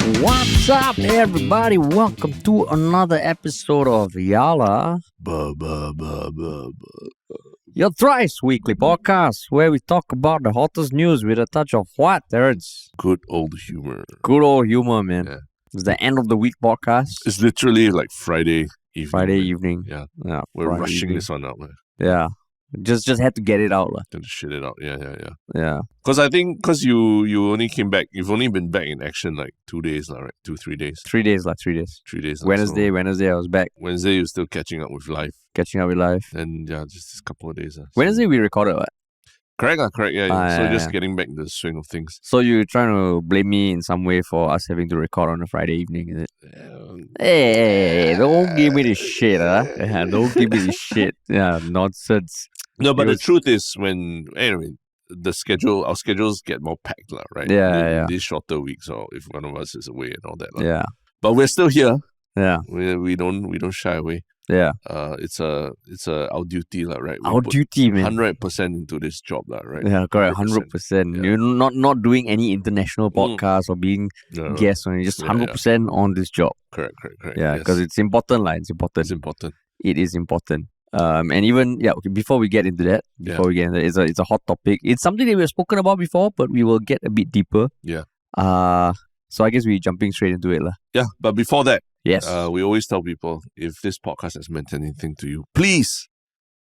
What's up, everybody? Welcome to another episode of Yala, your thrice weekly podcast where we talk about the hottest news with a touch of what, Terrence? Good old humor. Good old humor, man. Yeah. It's the end of the week podcast. It's literally like Friday evening. Friday man. evening. Yeah. Yeah, We're Friday rushing evening. this one out, man. Yeah. Just had to get it out. Got to shit it out. Yeah. Yeah. Because I think, you only came back, you've only been back in action like 2 days, right? 3 days. 3 days. 3 days. 3 days. Wednesday I was back. Wednesday, you're still catching up with life. Catching up with life. And yeah, just this couple of days. Wednesday we recorded what? Correct. Yeah. So yeah. just getting back into the swing of things. So you're trying to blame me in some way for us having to record on a Friday evening, is it? Hey, don't give me this shit, huh? Yeah, don't give me this shit. Yeah, nonsense. No, but It the was- truth is our schedules get more packed, right? Yeah. These shorter weeks, or if one of us is away and all that. Yeah, But we're still here. yeah, We don't shy away. yeah. It's our duty, right? We Our put duty, man. 100% into this job, right? Yeah, correct. 100%. 100%. Yeah. You're not doing any international podcasts or being No, guests on it. Just Yeah, 100% on this job. correct. Yeah, Yes. because it's important, It's important. It's important. It is important. And even okay, before we get into that, it's a hot topic. It's something that we've spoken about before, but we will get a bit deeper. Yeah. So I guess we're jumping straight into it, lah. Yeah, but before that, Yes. we always tell people, if this podcast has meant anything to you, please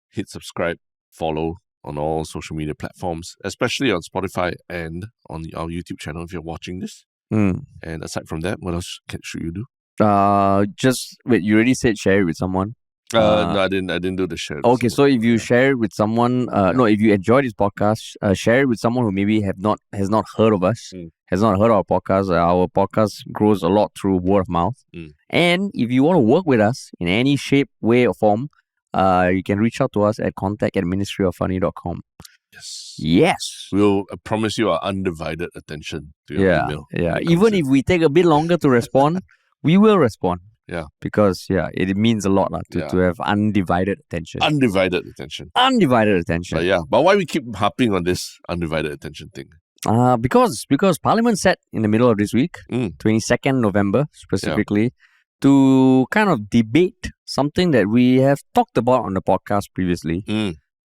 hit subscribe, follow on all social media platforms, especially on Spotify and on our YouTube channel if you're watching this. Mm. And aside from that, what else should you do? Just wait. You already said share it with someone. No, I didn't do the share. Okay, so if you share it with someone, if you enjoy this podcast, share it with someone who maybe has not heard of us, has not heard of our podcast. Our podcast grows a lot through word of mouth. And if you want to work with us in any shape, way, or form, you can reach out to us at contact@ministryoffunny.com. Yes. Yes. We'll promise you our undivided attention to your email. Yeah. when it Even comes if we take a bit longer to respond, we will respond. Yeah. Because it means a lot to have undivided attention. undivided attention. Undivided attention. But why we keep harping on this undivided attention thing? Because Parliament sat in the middle of this week, 22nd November specifically, to kind of debate something that we have talked about on the podcast previously.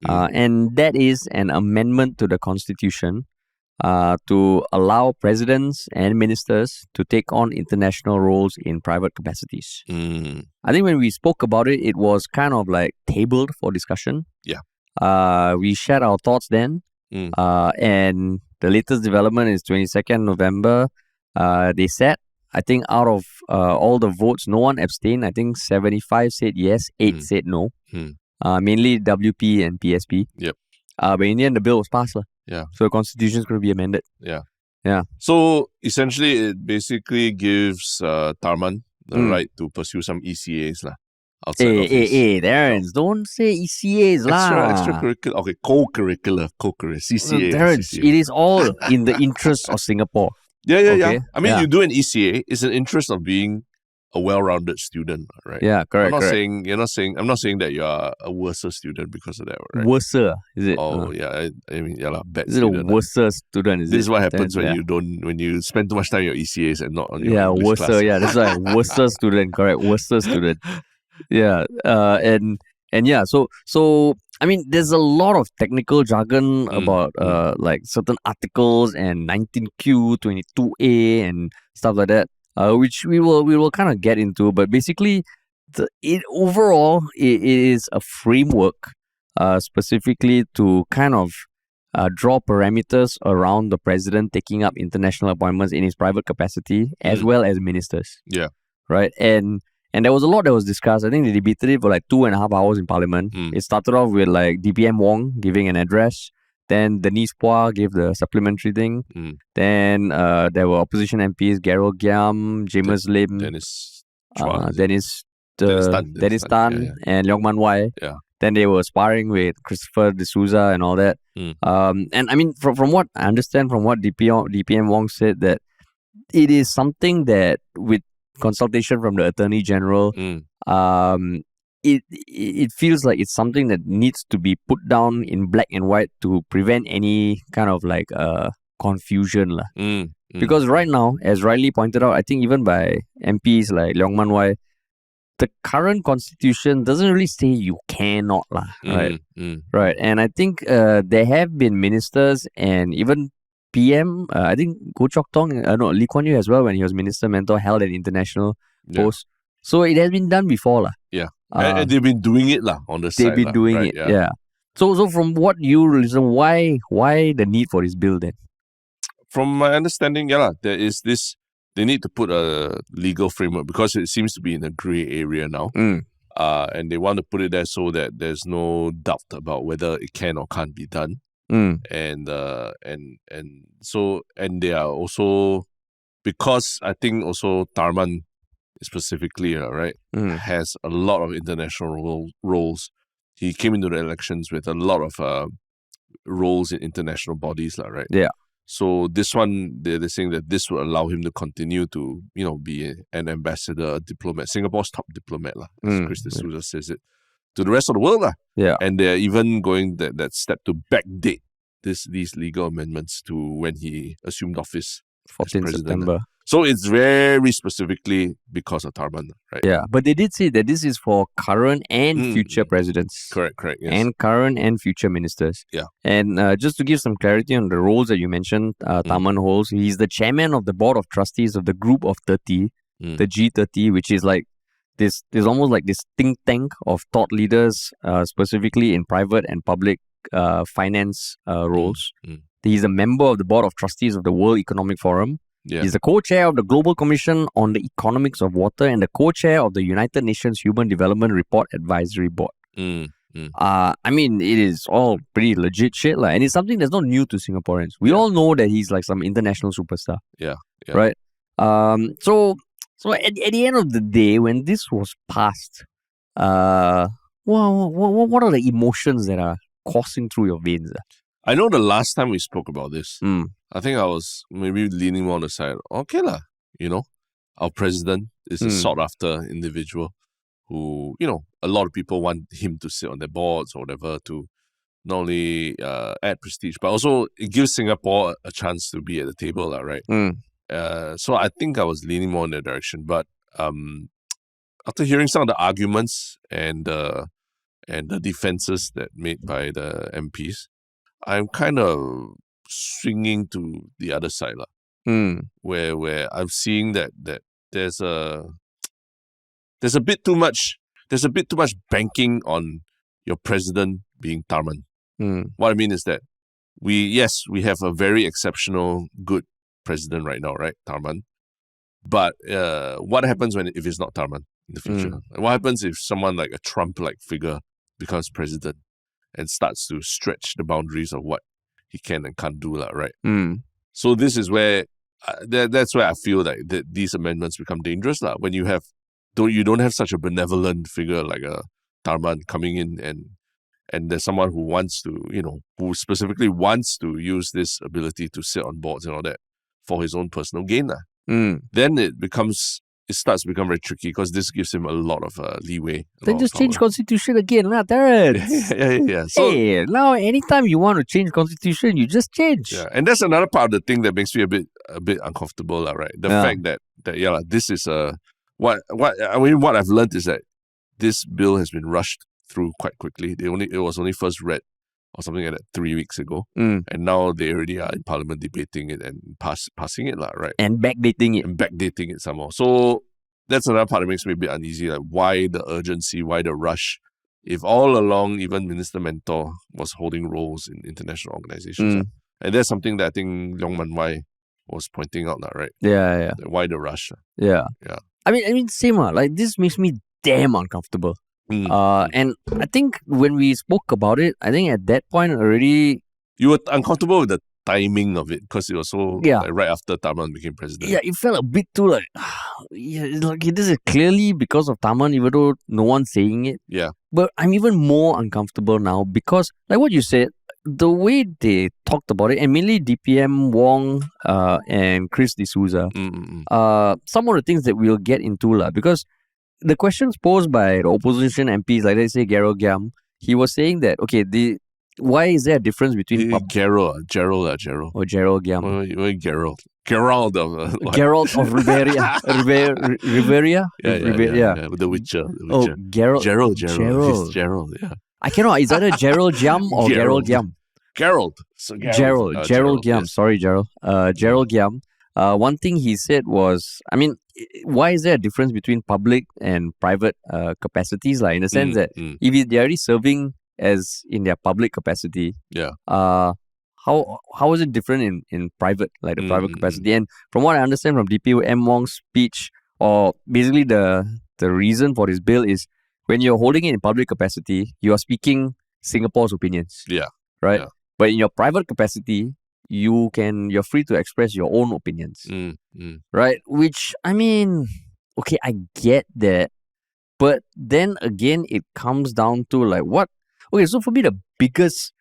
And that is an amendment to the Constitution to allow presidents and ministers to take on international roles in private capacities. I think when we spoke about it, it was kind of like tabled for discussion. Yeah. We shared our thoughts then. And the latest development is 22nd November. They said, I think out of all the votes, no one abstained. I think 75 said yes, 8 said no. Mainly WP and PSP. Yep. But in the end, the bill was passed. Yeah. So the constitution is going to be amended. Yeah. So essentially, it basically gives Tharman the right to pursue some ECAs outside of his... Hey, Terrence, don't say ECAs Extracurricular. Okay, co-curricular. CCA. Terrence, CCA. it is all in the interest of Singapore. Yeah. Okay. I mean, you do an ECA, it's an interest of being a well-rounded student, right? Yeah, correct. I'm not saying that you are a worse student because of that, right? Worse, is it? Oh, yeah. I mean, bad Is it a student. worse student? This is what happens Terrence? when you spend too much time on your ECAs and not on your Yeah, English worse. class. Yeah, that's right. Worse student, correct. Worse student. Yeah. So I mean, there's a lot of technical jargon about like certain articles and 19Q, 22A and stuff like that, which we will kind of get into. But basically, overall it is a framework specifically to kind of draw parameters around the president taking up international appointments in his private capacity as well as ministers. Yeah. Right. And there was a lot that was discussed. I think they debated it for like 2.5 hours in Parliament. It started off with like DPM Wong giving an address. Then Denise Phua gave the supplementary thing. Then there were opposition MPs, Gerald Giam, James Lim, Dennis Tan, and Leong Man Wai. Yeah. Then they were sparring with Christopher D'Souza and all that. And I mean, from what I understand, from what DPM Wong said, that it is something that with consultation from the Attorney General, it feels like it's something that needs to be put down in black and white to prevent any kind of like confusion lah. Because right now, as rightly pointed out, I think even by MPs like Leong Man Wai, the current constitution doesn't really say you cannot lah, right? Right, and I think there have been ministers and even PM, I think Goh Chok Tong, Lee Kuan Yew as well, when he was Minister Mentor, held an international post. So it has been done before lah. Yeah, and they've been doing it lah on the side. They've been doing right? it, yeah. So from what you listen, why the need for this bill then? From my understanding, there is this. They need to put a legal framework because it seems to be in a grey area now. And they want to put it there so that there's no doubt about whether it can or can't be done. And they are also, because I think also Tharman specifically, has a lot of international roles. He came into the elections with a lot of roles in international bodies, right? Yeah. So this one, they're saying that this will allow him to continue to, be an ambassador, a diplomat, Singapore's top diplomat, as Tristen Yeak says it, to the rest of the world. Yeah. And they're even going that step to backdate these legal amendments to when he assumed office 14th September. So it's very specifically because of Tharman, right? Yeah, but they did say that this is for current and future presidents. Correct, yes. And current and future ministers. Yeah. And just to give some clarity on the roles that you mentioned, Tharman holds, he's the chairman of the board of trustees of the Group of 30, the G30, which is like this. There's almost like this think tank of thought leaders, specifically in private and public finance roles. He's a member of the board of trustees of the World Economic Forum. Yeah. He's the co-chair of the Global Commission on the Economics of Water and the co-chair of the United Nations Human Development Report Advisory Board. I mean, it is all pretty legit shit, and it's something that's not new to Singaporeans. We all know that he's like some international superstar. Yeah. Right? So at the end of the day, when this was passed, what are the emotions that are coursing through your veins? I know the last time we spoke about this, I think I was maybe leaning more on the side. Okay lah, our president is a sought-after individual who, a lot of people want him to sit on their boards or whatever to not only add prestige, but also it gives Singapore a chance to be at the table, right? So I think I was leaning more in that direction. But after hearing some of the arguments and the defenses that made by the MPs, I'm kind of swinging to the other side, where I'm seeing that there's a bit too much banking on your president being Tharman. What I mean is that we have a very exceptional good president right now, right, Tharman. But what happens if it's not Tharman in the future? What happens if someone like a Trump-like figure becomes president and starts to stretch the boundaries of what he can and can't do, right? So this is where that's where I feel that these amendments become dangerous, when you don't have such a benevolent figure like a Tharman coming in and there's someone who wants to, who specifically wants to use this ability to sit on boards and all that for his own personal gain. Then it starts to become very tricky because this gives him a lot of leeway. Then just change constitution again, Terrence. Yeah. So, hey, now anytime you want to change constitution, you just change. Yeah, and that's another part of the thing that makes me a bit uncomfortable, right? The fact that this is what I've learned is that this bill has been rushed through quite quickly. It was only first read or something like that 3 weeks ago, and now they already are in Parliament debating it and passing it, right? And backdating it somehow. So that's another part that makes me a bit uneasy. Like, why the urgency? Why the rush? If all along, even Minister Mentor was holding roles in international organizations, and that's something that I think Leong Man Wai was pointing out, right? Yeah. Why the rush? Yeah. I mean, same. Like, this makes me damn uncomfortable. And I think when we spoke about it, I think at that point already, you were uncomfortable with the timing of it because it was so right after Tharman became president. Yeah, it felt a bit too like this is clearly because of Tharman, even though no one's saying it. Yeah. But I'm even more uncomfortable now because, like what you said, the way they talked about it, and mainly DPM Wong and Chris D'Souza, some of the things that we'll get into, because the questions posed by the opposition MPs, like let's say Gerald Giam, he was saying that, okay, why is there a difference between Gerald. or Gerald Giam? Gerald. Gerald of Riveria. Riveria? Yeah. The Witcher. Oh, Gerald. He's Gerald, yeah. I cannot. Is either Gerald Giam or Gerald Giam? Gerald. So Gerald Giam. Yes. Sorry, Gerald. Gerald Giam. One thing he said was, I mean, why is there a difference between public and private capacities? Like, in the sense that if they're already serving as in their public capacity, how is it different in private, like the private capacity? And from what I understand from DPO M. Wong's speech, or basically the reason for this bill is when you're holding it in public capacity, you are speaking Singapore's opinions. Yeah. Right? Yeah. But in your private capacity, you're free to express your own opinions. Right? Which, I mean, okay, I get that. But then again, it comes down to like what? Okay, so for me, the biggest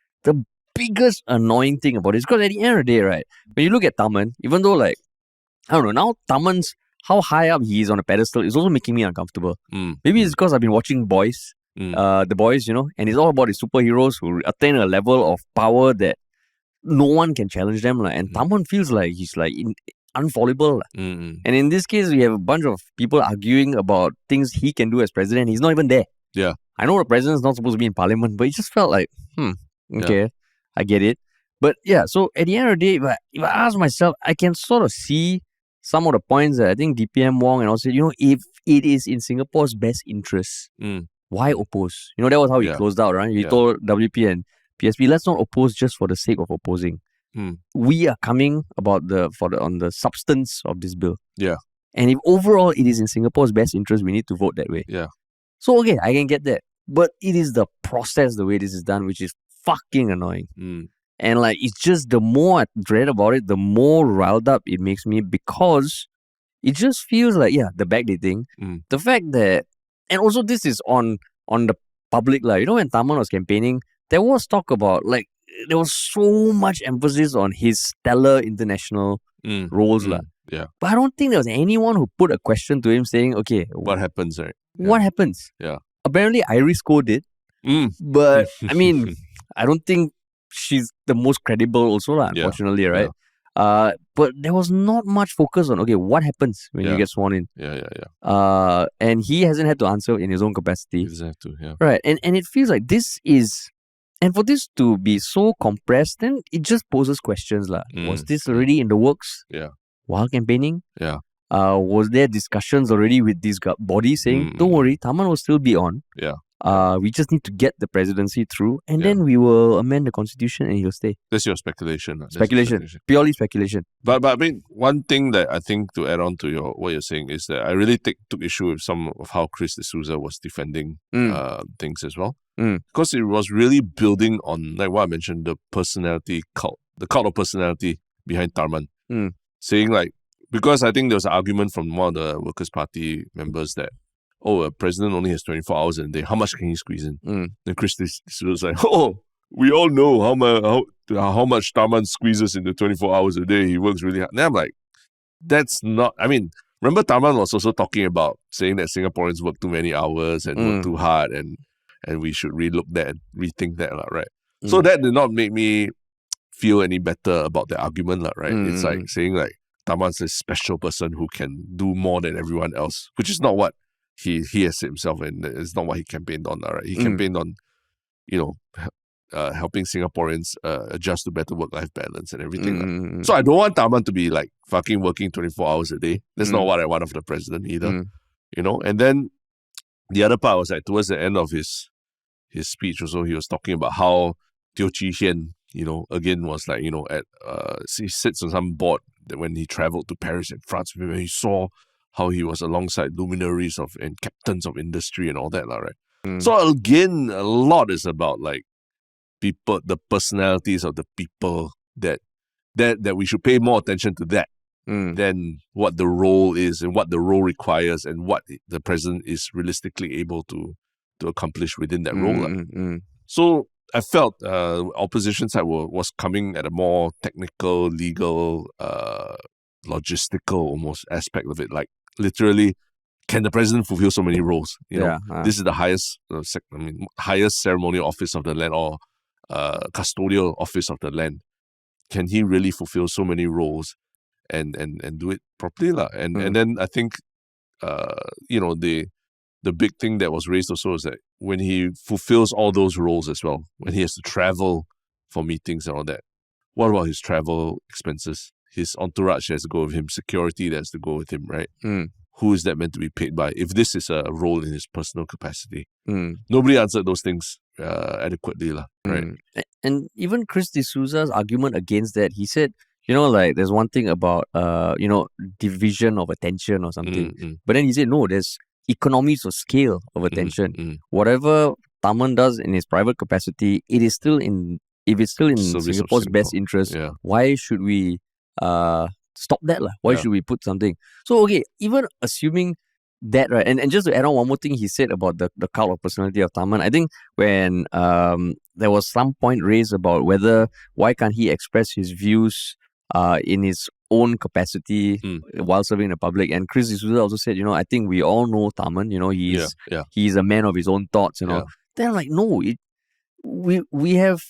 annoying thing about this, because at the end of the day, right, when you look at Tharman, even though like, I don't know, now Tharman's, how high up he is on a pedestal is also making me uncomfortable. Maybe it's because I've been watching Boys, the Boys, and it's all about the superheroes who attain a level of power that no one can challenge them. And Tharman feels like he's like unfallible. And in this case, we have a bunch of people arguing about things he can do as president. He's not even there. Yeah. I know the president's not supposed to be in parliament, but it just felt like, okay, I get it. But yeah, so at the end of the day, if I ask myself, I can sort of see some of the points that I think DPM Wong and also, if it is in Singapore's best interest, why oppose? That was how he closed out, right? He told WP and PSP, let's not oppose just for the sake of opposing. We are coming on the substance of this bill. Yeah. And if overall it is in Singapore's best interest, we need to vote that way. Yeah. So okay, I can get that. But it is the process, the way this is done, which is fucking annoying. And like, it's just the more I dread about it, the more riled up it makes me, because it just feels like, the backdating, the fact that, and also this is on the public, like, when Tharman was campaigning, there was talk about, like, there was so much emphasis on his stellar international roles. Yeah. But I don't think there was anyone who put a question to him saying, okay, what happens, right? What happens? Yeah. Apparently, Iris Ko did. But, I mean, I don't think she's the most credible also, unfortunately, right? Yeah. But there was not much focus on, okay, what happens when you get sworn in? And he hasn't had to answer in his own capacity. Exactly, yeah. Right. And it feels like this is, and for this to be so compressed, then it just poses questions. Was this already in the works? Yeah. While campaigning? Yeah. Was there discussions already with this body saying, don't worry, Tharman will still be on. Yeah. We just need to get the presidency through, and then we will amend the constitution and he'll stay. That's your speculation. Speculation. Purely speculation. But I mean, one thing that I think, to add on to what you're saying, is that I really took issue with some of how Chris D'Souza was defending things as well. Because it was really building on, like what I mentioned, the personality cult, the cult of personality behind Tharman. Saying like, because I think there was an argument from one of the Workers' Party members that, a president only has 24 hours in a day. How much can he squeeze in? Then Chris D'Souza was like, we all know how much Tharman squeezes into 24 hours a day. He works really hard. And I'm like, that's not, I mean, remember Tharman was also talking about saying that Singaporeans work too many hours and work too hard, and we should relook that and rethink that, right? So that did not make me feel any better about the argument, right? It's like saying like Tharman's a special person who can do more than everyone else, which is not what he has himself, and it's not what he campaigned on, right? He campaigned on, helping Singaporeans adjust to better work-life balance and everything. So I don't want Tharman to be like fucking working 24 hours a day. That's not what I want of the president either. And then the other part was like towards the end of his speech also, he was talking about how Teo Chee Hean, again was like, he sits on some board that when he traveled to Paris and France, when he saw how he was alongside luminaries and captains of industry and all that, right? So again, a lot is about like people, the personalities of the people that we should pay more attention to that than what the role is and what the role requires and what the president is realistically able to accomplish within that role. So I felt opposition side was coming at a more technical, legal, logistical almost aspect of it. Like literally, can the president fulfill so many roles? This is the highest, highest ceremonial office of the land, or custodial office of the land, can he really fulfill so many roles and do it properly lah? And then I think the big thing that was raised also is that when he fulfills all those roles as well, when he has to travel for meetings and all that, what about his travel expenses? His entourage has to go with him, security that has to go with him, right? Who is that meant to be paid by if this is a role in his personal capacity? Nobody answered those things adequately, right? And even Chris D'Souza's argument against that, he said, like there's one thing about, division of attention or something. But then he said, no, there's economies of scale of attention. Whatever Tharman does in his private capacity, if it's still in Singapore's best interest, why should we stop that? Why should we put something? So, okay, even assuming that, right, and just to add on one more thing he said about the cult of personality of Tharman, I think when there was some point raised about why can't he express his views in his own capacity while serving the public, and Chris D'Souza also said, I think we all know Tharman, he's a man of his own thoughts and all. Then I'm like, no, we have,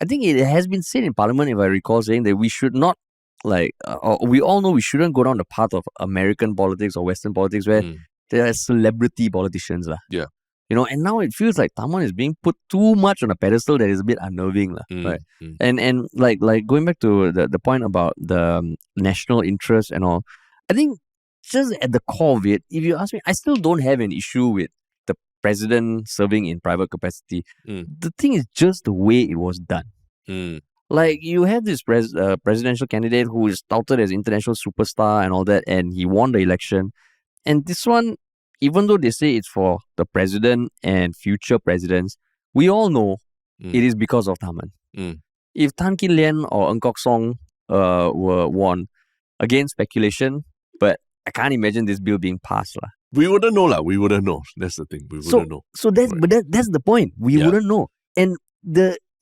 I think it has been said in Parliament, if I recall, saying that we should not we all know we shouldn't go down the path of American politics or Western politics where there are celebrity politicians. And now it feels like Tharman is being put too much on a pedestal that is a bit unnerving. Right? And like going back to the point about the national interest and all, I think just at the core of it, if you ask me, I still don't have an issue with the president serving in private capacity. The thing is just the way it was done. Like, you have this presidential candidate who is touted as international superstar and all that, and he won the election. And this one, even though they say it's for the president and future presidents, we all know it is because of Tharman. If Tan Kin Lian or Ng Kok Song were won, again, speculation, but I can't imagine this bill being passed. We wouldn't know. We wouldn't know. That's the thing. We wouldn't know. So that's the point. We wouldn't know. And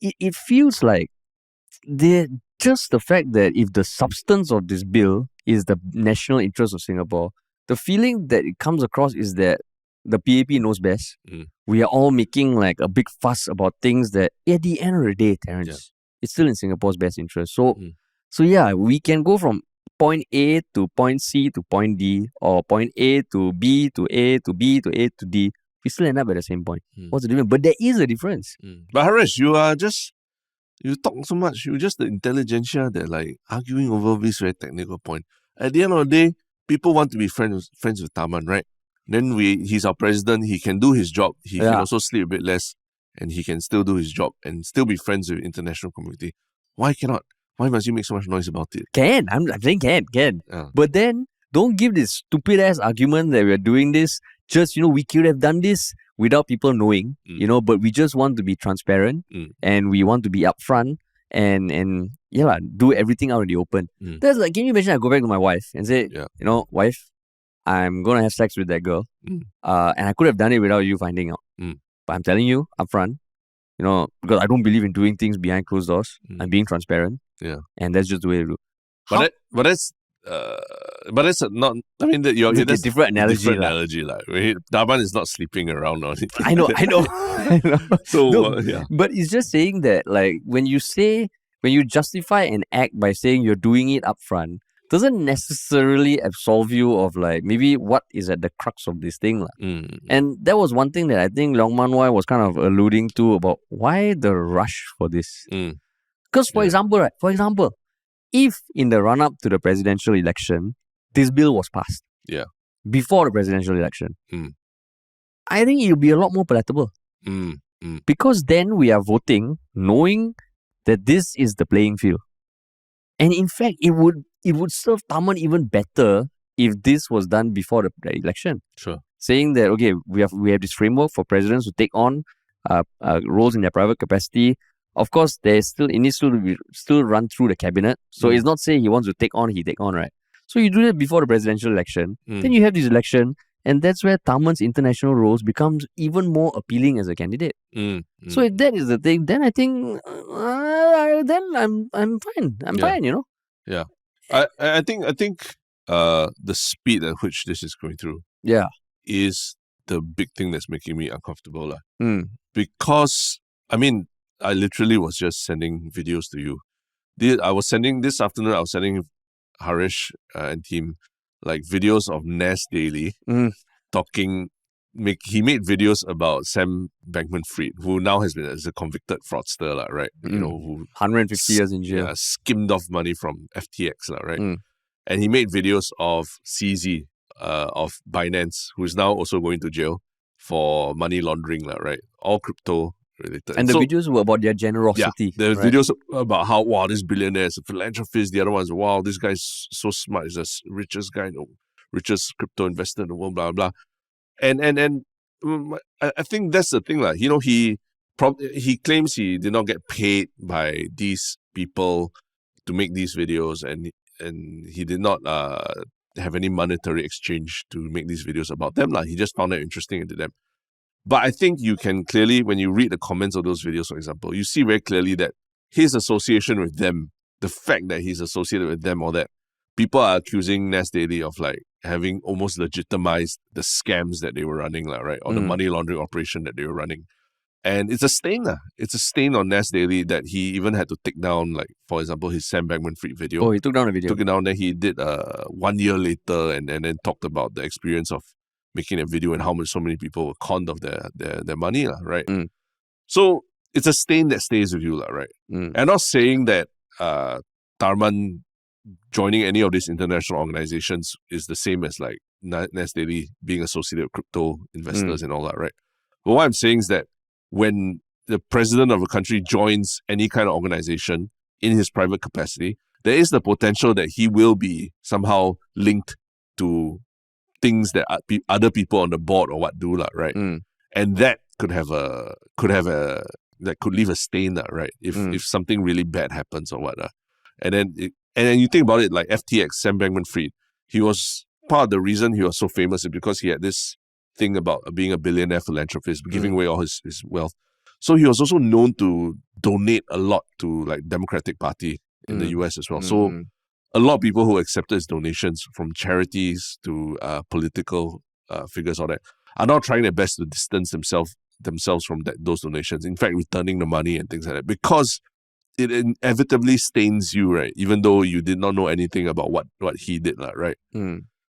it feels like just the fact that if the substance of this bill is the national interest of Singapore, the feeling that it comes across is that the PAP knows best. We are all making like a big fuss about things that at the end of the day, Terence, it's still in Singapore's best interest. So yeah, we can go from point A to point C to point D, or point A to B to A to B to A to D. We still end up at the same point. What's the difference? But there is a difference. But Harish, you talk so much. You're just the intelligentsia that arguing over this very technical point. At the end of the day, people want to be friends with Tharman, right? Then he's our president. He can do his job. He can also sleep a bit less, and he can still do his job and still be friends with international community. Why cannot? Why must you make so much noise about it? Can. I'm saying can. But then don't give this stupid ass argument that we're doing this. Just, we could have done this without people knowing, but we just want to be transparent and we want to be upfront and do everything out in the open. That's like, can you imagine I go back to my wife and say, wife, I'm going to have sex with that girl. And I could have done it without you finding out. But I'm telling you upfront, because I don't believe in doing things behind closed doors. I'm being transparent. And that's just the way to do. But that's not. I mean, that's a different analogy. Tharman is not sleeping around or anything. I know. So but it's just saying that, when you justify an act by saying you're doing it upfront, doesn't necessarily absolve you of maybe what is at the crux of this thing. And that was one thing that I think Leong Man Wai was kind of alluding to about why the rush for this. Because for example, if in the run-up to the presidential election, this bill was passed before the presidential election, I think it would be a lot more palatable. Because then we are voting knowing that this is the playing field. And in fact, it would serve Tharman even better if this was done before the election. Sure. Saying that, okay, we have this framework for presidents to take on roles in their private capacity. Of course, it needs to be still run through the cabinet. So it's not saying he wants to take on, right? So you do that before the presidential election. Then you have this election, and that's where Tharman's international roles becomes even more appealing as a candidate. So if that is the thing, then I think then I'm fine. I'm fine, Yeah, I think the speed at which this is going through, is the big thing that's making me uncomfortable, because I mean, I literally was just sending videos to you. This afternoon, I was sending Harish and team like videos of Nas Daily talking. He made videos about Sam Bankman-Fried, who now has been as a convicted fraudster, right? You know, who 150 years in jail. Yeah, skimmed off money from FTX, right? And he made videos of CZ of Binance, who is now also going to jail for money laundering, right? All crypto related. And the videos were about their generosity. Yeah, the right? videos about how, wow, this billionaire is a philanthropist. The other one's, wow, this guy's so smart. He's the richest guy, richest crypto investor in the world, blah, blah. And I think that's the thing. You know, he claims he did not get paid by these people to make these videos, and he did not have any monetary exchange to make these videos about them. He just found it interesting and did them. But I think you can clearly, when you read the comments of those videos, for example, you see very clearly that his association with them, the fact that he's associated with them, or that people are accusing Nas Daily of having almost legitimized the scams that they were running, right? Or the money laundering operation that they were running. And it's a stain. It's a stain on Nas Daily that he even had to take down, for example, his Sam Bankman-Fried video. Oh, he took down the video. Took it down, then he did 1 year later and then talked about the experience of making a video and how so many people were conned of their money, right? So it's a stain that stays with you, right? I'm not saying that Tharman joining any of these international organizations is the same as Nas Daily being associated with crypto investors and all that, right? But what I'm saying is that when the president of a country joins any kind of organization in his private capacity, there is the potential that he will be somehow linked to things that other people on the board or what do, right? And that could leave a stain, right? If something really bad happens or what. And then you think about it, like FTX, Sam Bankman-Fried, he was part of the reason he was so famous is because he had this thing about being a billionaire philanthropist, giving away all his wealth. So he was also known to donate a lot to Democratic Party in the US as well. So a lot of people who accepted his donations, from charities to political figures, all that, are now trying their best to distance themselves from those donations. In fact, returning the money and things like that, because it inevitably stains you, right? Even though you did not know anything about what he did, right?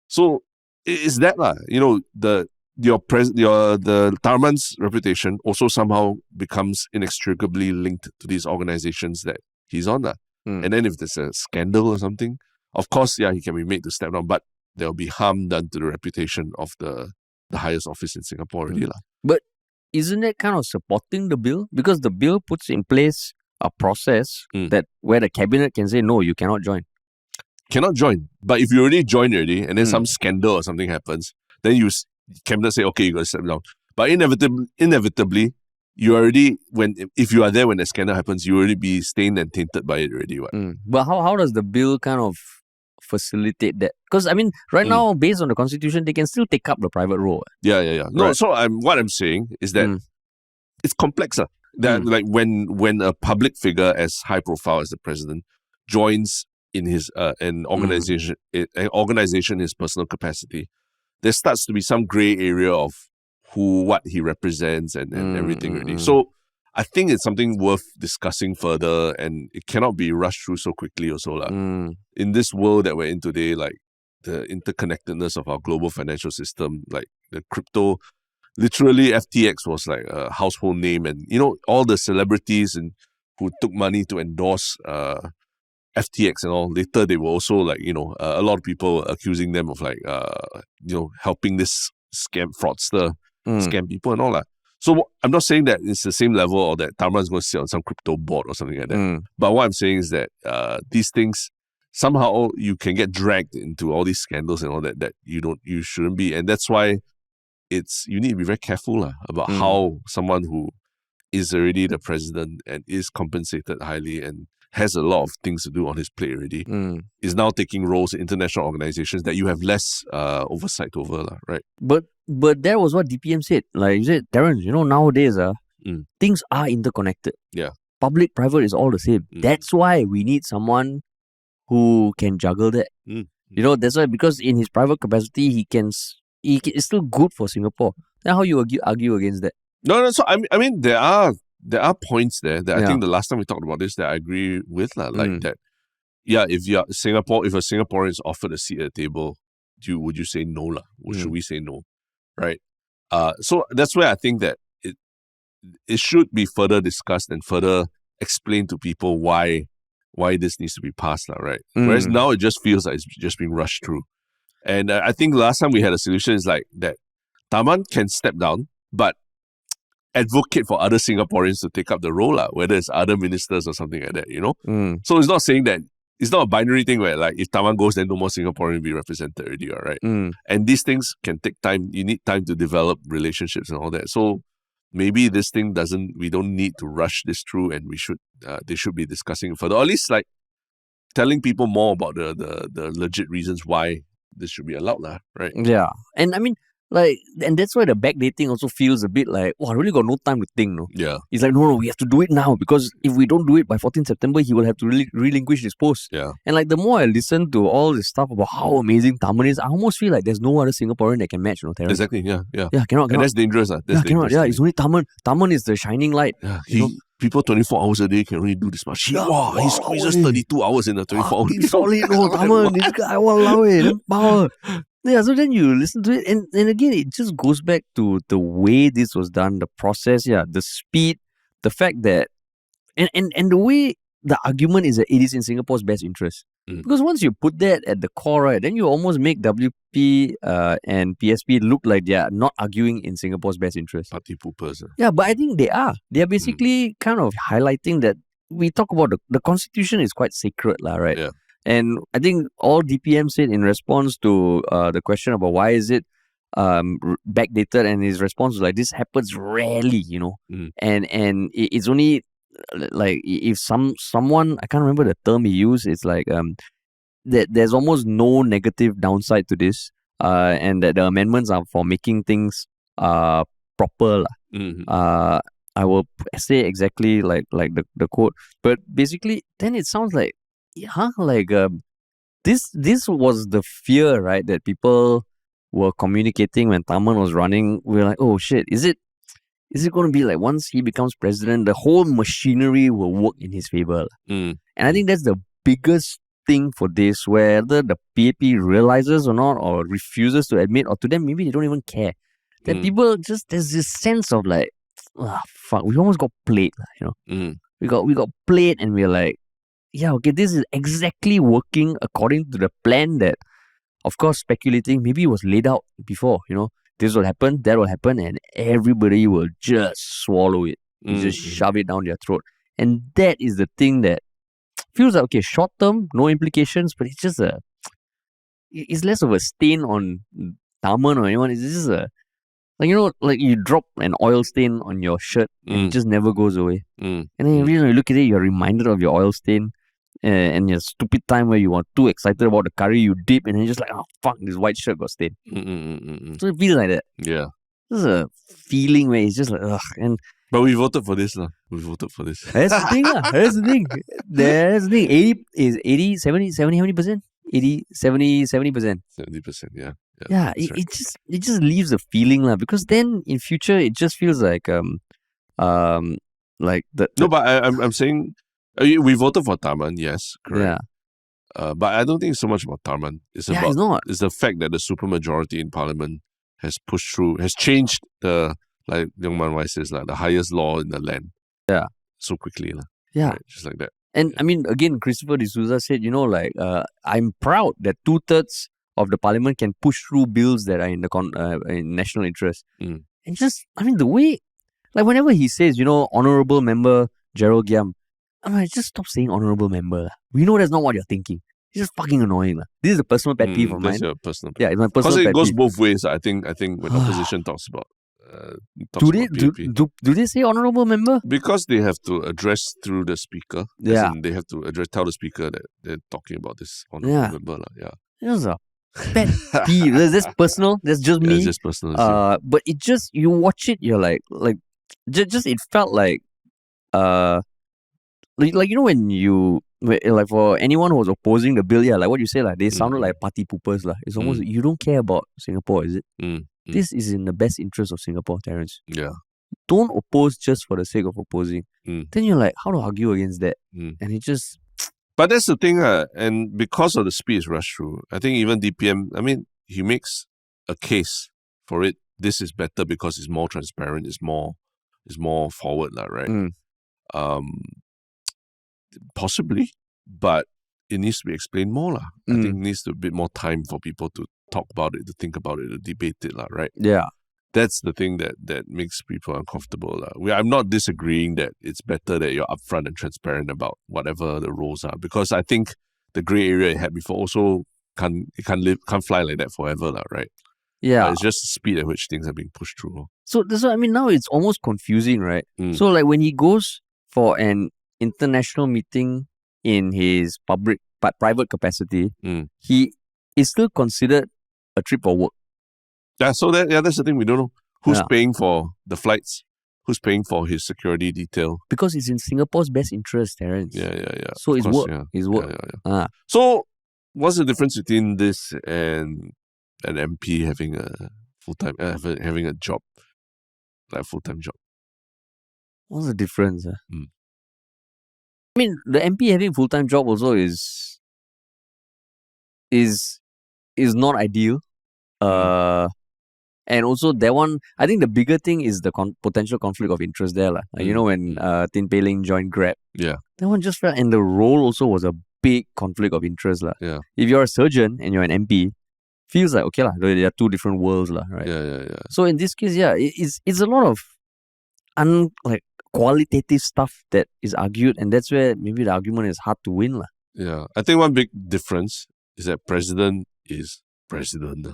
So it's that, you know, the Tharman's reputation also somehow becomes inextricably linked to these organizations that he's on. And then if there's a scandal or something, of course, he can be made to step down, but there'll be harm done to the reputation of the highest office in Singapore already. But isn't that kind of supporting the bill? Because the bill puts in place a process that where the cabinet can say, no, you cannot join. Cannot join. But if you already joined already and then some scandal or something happens, then cabinet say, okay, you got to step down. But inevitably, you already, if you are there when the scandal happens, you already be stained and tainted by it already. But how does the bill kind of facilitate that? Because I mean, right now, based on the constitution, they can still take up the private role. Yeah. No, right. So what I'm saying is that it's complex. That when a public figure as high profile as the president joins in his an organization in his personal capacity, there starts to be some gray area of what he represents and everything really. So I think it's something worth discussing further, and it cannot be rushed through so quickly also. In this world that we're in today, the interconnectedness of our global financial system, the crypto, literally FTX was a household name, and all the celebrities and who took money to endorse FTX and all, later they were also a lot of people accusing them of helping this fraudster scam people and all that. So I'm not saying that it's the same level or that Tharman's going to sit on some crypto board or something like that. But what I'm saying is that these things, somehow you can get dragged into all these scandals and all that you shouldn't be. And that's why you need to be very careful about how someone who is already the president and is compensated highly and has a lot of things to do on his plate already, is now taking roles in international organizations that you have less oversight over, right? But that was what DPM said. Like you said, Terrence, nowadays things are interconnected. Yeah. Public, private is all the same. That's why we need someone who can juggle that. That's why, because in his private capacity, he is still good for Singapore. Then how you argue against that? No. So I mean, there are there are points there that I think the last time we talked about this that I agree with, like that. Yeah, if a Singaporean is offered a seat at the table, would you say no, should we say no, right? So that's where I think that it should be further discussed and further explained to people why this needs to be passed, right? Whereas now it just feels like it's just being rushed through. And I think last time we had a solution is like that Tharman can step down, but advocate for other Singaporeans to take up the role, whether it's other ministers or something like that, So it's not saying that, it's not a binary thing where like if Tharman goes, then no more Singaporean will be represented already, right? And these things can take time. You need time to develop relationships and all that. So maybe this thing we don't need to rush this through, and they should be discussing it further, or at least like telling people more about the legit reasons why this should be allowed, right? Yeah. And I mean, and that's why the backdating also feels a bit like, I really got no time to think, no? Yeah. It's like, no, we have to do it now, because if we don't do it by 14 September, he will have to relinquish his post. Yeah. And like the more I listen to all this stuff about how amazing Tharman is, I almost feel like there's no other Singaporean that can match, Terence? Exactly, yeah. Yeah, cannot. And that's dangerous, cannot. Yeah, it's only Tharman. Tharman is the shining light. Yeah, people 24 hours a day can only do this much. He squeezes 32 hours in a 24 hours. He's solid, Tharman. This guy, walao, power. Yeah, so then you listen to it, and again, it just goes back to the way this was done, the process, the speed, the fact that, and the way the argument is that it is in Singapore's best interest. Because once you put that at the core, right, then you almost make WP and PSP look like they are not arguing in Singapore's best interest. Party poopers. Yeah, but I think they are. They are basically kind of highlighting that we talk about the Constitution is quite sacred, right? Yeah. And I think all DPM said in response to the question about why is it backdated, and his response was like, this happens rarely, and it's only like if someone, I can't remember the term he used, it's like that there's almost no negative downside to this, and that the amendments are for making things proper. I will say exactly like the quote, but basically then it sounds like, this was the fear, right, that people were communicating when Tharman was running. We were like, oh shit, is it going to be like once he becomes president, the whole machinery will work in his favor? And I think that's the biggest thing for this, whether the PAP realizes or not, or refuses to admit, or to them maybe they don't even care. That people just, there's this sense of like, fuck, we almost got played, We got played, and we're like, this is exactly working according to the plan that, of course, speculating, maybe it was laid out before, this will happen, that will happen, and everybody will just swallow it. Just shove it down their throat. And that is the thing that feels like, okay, short term, no implications, but it's just it's less of a stain on Tharman or anyone. It's just like you drop an oil stain on your shirt and it just never goes away. And then you look at it, you're reminded of your oil stain and your stupid time where you were too excited about the curry you dip, and then you're just like, oh fuck, this white shirt got stained. So it feels like that. Yeah. There's a feeling where it's just like, ugh. But we voted for this. We voted for this. That's the thing. That's the thing. That's the thing. 80, 70, how many percent? 80, 70%. 70%, yeah. Yeah, it just leaves a feeling, because then in future it just feels like like the No, but I'm saying we voted for Tharman, yes, correct. Yeah. But I don't think it's so much about Tharman. It's the fact that the supermajority in Parliament has pushed through, has changed the, like Young Man Wai says, like the highest law in the land. Yeah. So quickly. Yeah. Right? Just like that. And I mean, again, Christopher D'Souza said, I'm proud that 2/3 of the Parliament can push through bills that are in the in national interest. And just, I mean, the way, like whenever he says, Honourable Member Gerald Giam, I'm like, just stop saying Honourable Member. We know that's not what you're thinking. It's just fucking annoying. This is a personal pet peeve of mine. That's your personal pet peeve. Yeah, it's my personal pet peeve. Because it goes both ways. I think when opposition talks about do they say Honourable Member? Because they have to address through the speaker. Yeah. They have to tell the speaker that they're talking about this Honourable Member. Yeah. It's a pet peeve. That's personal. That's just me. It's just personal. But it just, you watch it, you're like just it felt like when you, like for anyone who was opposing the bill, like what you say, they sounded like party poopers. It's almost, you don't care about Singapore, is it? This is in the best interest of Singapore, Terence. Yeah. don't oppose just for the sake of opposing. Then you're like, how to argue against that? And it just... But that's the thing, and because of the speed is rushed through, I think even DPM, I mean, he makes a case for it. This is better because it's more transparent, it's more forward, right? Possibly, but it needs to be explained more. I think it needs a bit more time for people to talk about it, to think about it, to debate it, right? Yeah. That's the thing that makes people uncomfortable. I'm not disagreeing that it's better that you're upfront and transparent about whatever the roles are, because I think the grey area you had before also can't fly like that forever, right? Yeah. It's just the speed at which things are being pushed through. So that's what I mean. Now it's almost confusing, right? So like when he goes for an international meeting in his private capacity, he is still considered a trip for work. Yeah, so that's the thing, we don't know. Who's paying for the flights? Who's paying for his security detail? Because it's in Singapore's best interest, Terence. Yeah. So it's work. It's work. Yeah. So what's the difference between this and an MP having a full-time, having a job, like a full-time job? What's the difference? I mean, the MP having a full-time job also is not ideal. And also that one, I think the bigger thing is the potential conflict of interest there. You know, when Tin Pei Ling joined Grab. Yeah. That one just felt, and the role also was a big conflict of interest. Yeah. If you're a surgeon and you're an MP, feels like, okay, there are two different worlds, right? Yeah. So in this case, it's a lot of qualitative stuff that is argued, and that's where maybe the argument is hard to win. Yeah. I think one big difference is that president is president.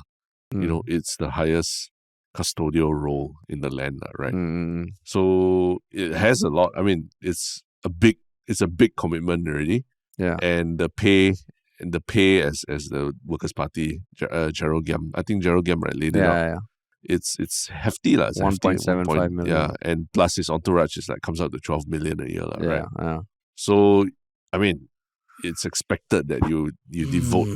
You know, it's the highest custodial role in the land, right? So it has a lot. I mean, it's a big commitment already. Yeah. And the pay as the Workers' Party, Gerald Giam, I think Gerald Giam, right, laid it out. Yeah. It's hefty, it's 1.75 million. Yeah, and plus his entourage is comes out to 12 million a year, right? Yeah. So I mean, it's expected that you devote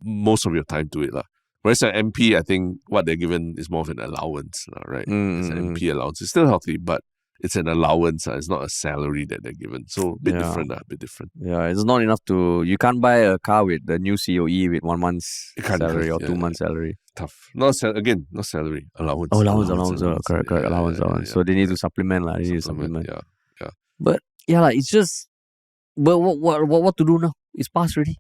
most of your time to it, Whereas an MP, I think what they're given is more of an allowance, right? It's an MP allowance. It's still healthy, but it's an allowance. It's not a salary that they're given. So a bit different. Yeah, it's not enough you can't buy a car with the new COE with 1 month's salary or 2 months salary. Tough. Not salary, allowance. Oh, allowance. Correct. Allowance. So they need to supplement. Yeah. But it's just, but what to do now? It's passed already.